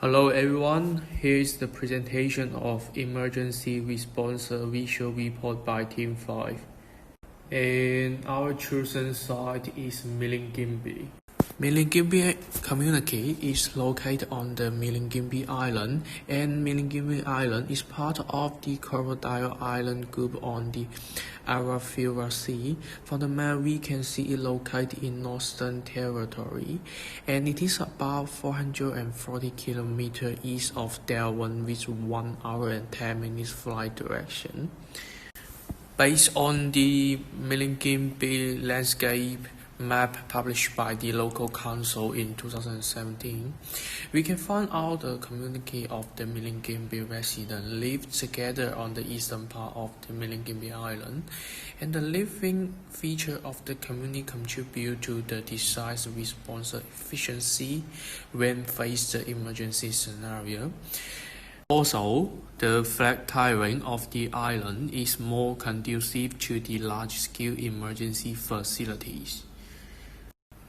Hello everyone, here is the presentation of Emergency Response Visual Report by Team 5. And our chosen site is Milingimbi. Milingimbi community is located on the Milingimbi Island, and Milingimbi Island is part of the Crocodile Island group on the Arafura Sea. From the map, we can see it located in Northern Territory, and it is about 440 kilometers east of Darwin with 1 hour and 10 minutes flight direction. Based on the Milingimbi landscape map published by the local council in 2017, we can find out the community of the Milingimbi residents live together on the eastern part of the Milingimbi Island, and the living feature of the community contribute to the disaster response efficiency when faced the emergency scenario. Also, the flat terrain of the island is more conducive to the large-scale emergency facilities.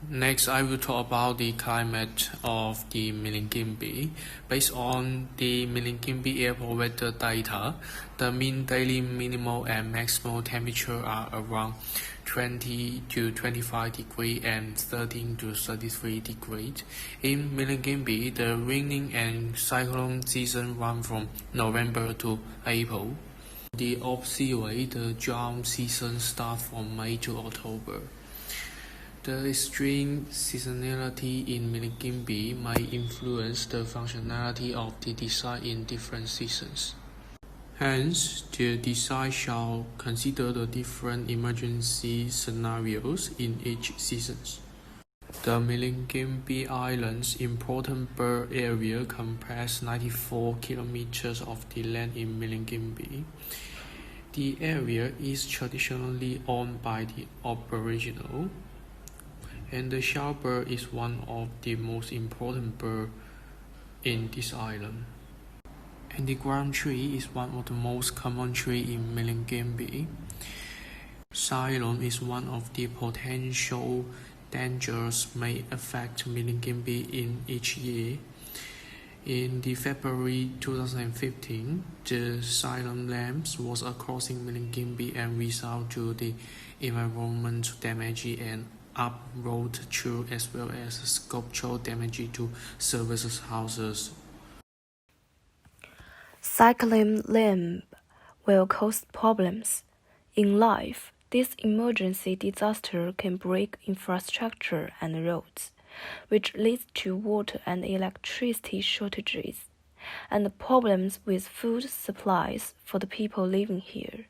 Next, I will talk about the climate of the Milingimbi. Based on the Milingimbi airport weather data, the mean daily minimal and maximal temperature are around 20 to 25 degrees and 13 to 33 degrees. In Milingimbi, the raining and cyclone season run from November to April. The opposite way, the drought season starts from May to October. The extreme seasonality in Milingimbi may influence the functionality of the design in different seasons. Hence, the design shall consider the different emergency scenarios in each season. The Milingimbi Island's important bird area comprises 94 kilometers of the land in Milingimbi. The area is traditionally owned by the Aboriginal, and the shorebird is one of the most important birds in this island. And the ground tree is one of the most common trees in Milingimbi. Cyclone is one of the potential dangers may affect Milingimbi in each year. In the February 2015, the cyclone Lams was crossing Milingimbi and resulted to the environmental damage and uproot trees as well as structural damage to services houses. Cyclone Lamb will cause problems. In life, this emergency disaster can break infrastructure and roads, which leads to water and electricity shortages, and problems with food supplies for the people living here.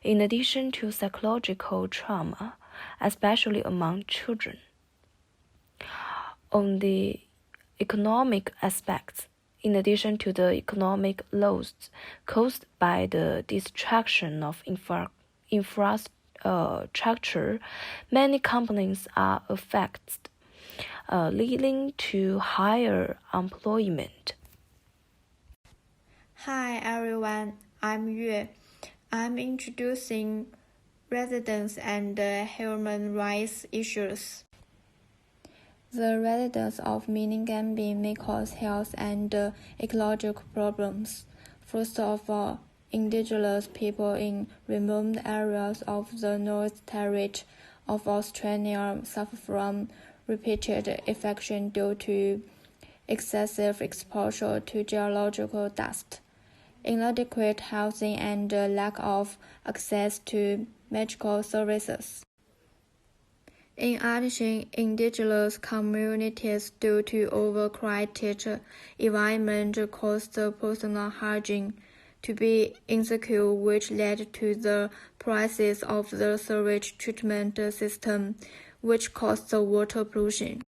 In addition to psychological trauma, especially among children. On the economic aspects, in addition to the economic loss caused by the destruction of infrastructure, many companies are affected, leading to higher employment. Hi everyone, I'm Yue. I'm introducing residents and human rights issues. The residents of Milingimbi may cause health and ecological problems. First of all, indigenous people in remote areas of the North Territory of Australia suffer from repeated infection due to excessive exposure to geological dust, inadequate housing, and lack of access to medical services. In addition, indigenous communities due to overcrowded environment caused personal hygiene to be insecure, which led to the crisis of the sewage treatment system, which caused water pollution.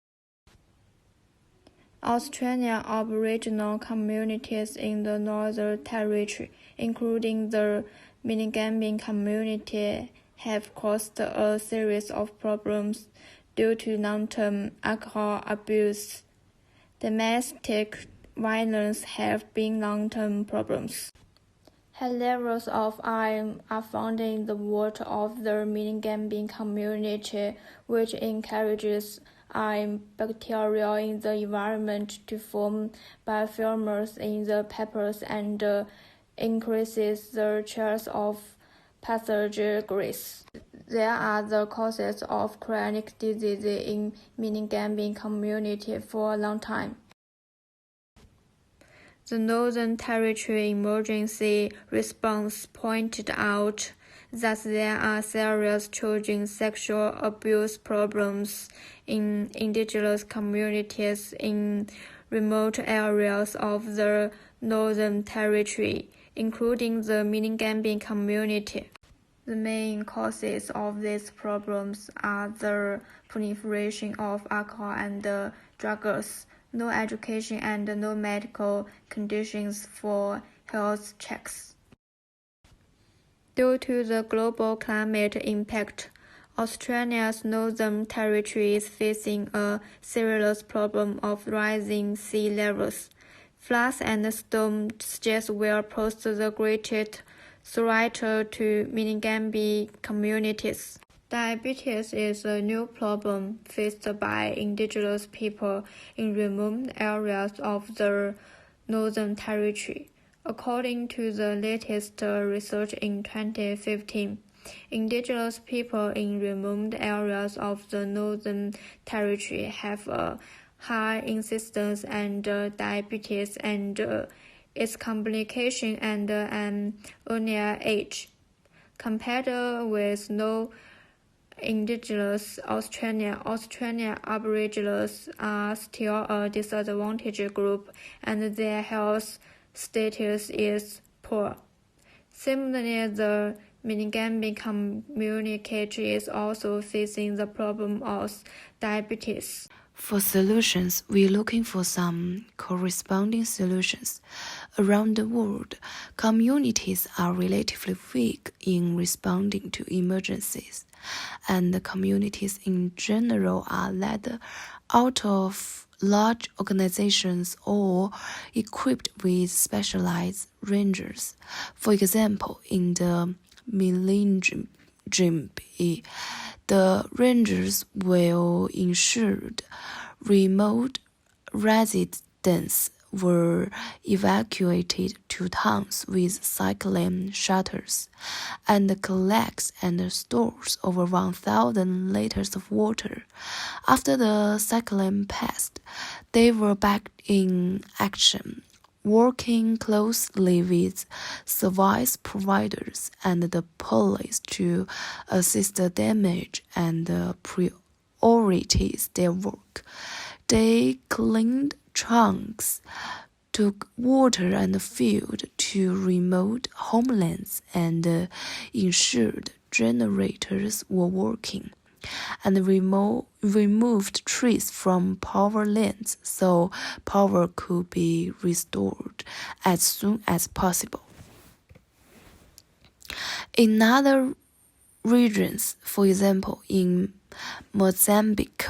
Australian Aboriginal communities in the Northern Territory, including the Milingimbi community, have caused a series of problems due to long-term alcohol abuse. Domestic violence have been long-term problems. High levels of iron are found in the water of the Milingimbi community, which encourages are bacteria in the environment to form biofilms in the peppers and increases the chance of pathogens. They are the causes of chronic disease in Miningambin community for a long time. The Northern Territory Emergency Response pointed out that there are serious children's sexual abuse problems in indigenous communities in remote areas of the Northern Territory, including the Miningambin community. The main causes of these problems are the proliferation of alcohol and drugs, no education and no medical conditions for health checks. Due to the global climate impact, Australia's Northern Territory is facing a serious problem of rising sea levels. Floods and storms will pose the greatest threat to Miningambin communities. Diabetes is a new problem faced by indigenous people in remote areas of the Northern Territory. According to the latest research in 2015, indigenous people in remote areas of the Northern Territory have a high incidence and diabetes and its complication and an earlier age. Compared with non-indigenous Australian Aboriginals are still a disadvantaged group and their health status is poor. Similarly, the Miningambin community is also facing the problem of diabetes. For solutions, we're looking for some corresponding solutions. Around the world, communities are relatively weak in responding to emergencies, and the communities in general are led out of large organizations or equipped with specialized rangers. For example, in the Milingimbi, the rangers will ensure remote residents were evacuated to towns with cyclone shutters and collects and stores over 1,000 liters of water. After the cyclone passed, they were back in action, working closely with service providers and the police to assist the damaged and prioritize their work. They cleaned trunks, took water and fuel to remote homelands and ensured generators were working, and removed trees from power lines so power could be restored as soon as possible. In other regions, for example, in Mozambique,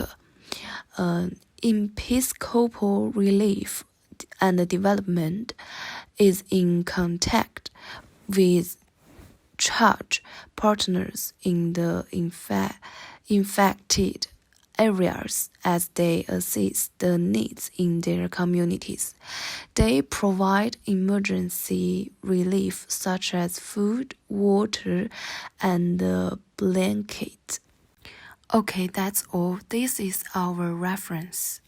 Episcopal Relief and Development is in contact with church partners in the infected areas as they assess the needs in their communities. They provide emergency relief such as food, water, and blankets. Okay, that's all. This is our reference.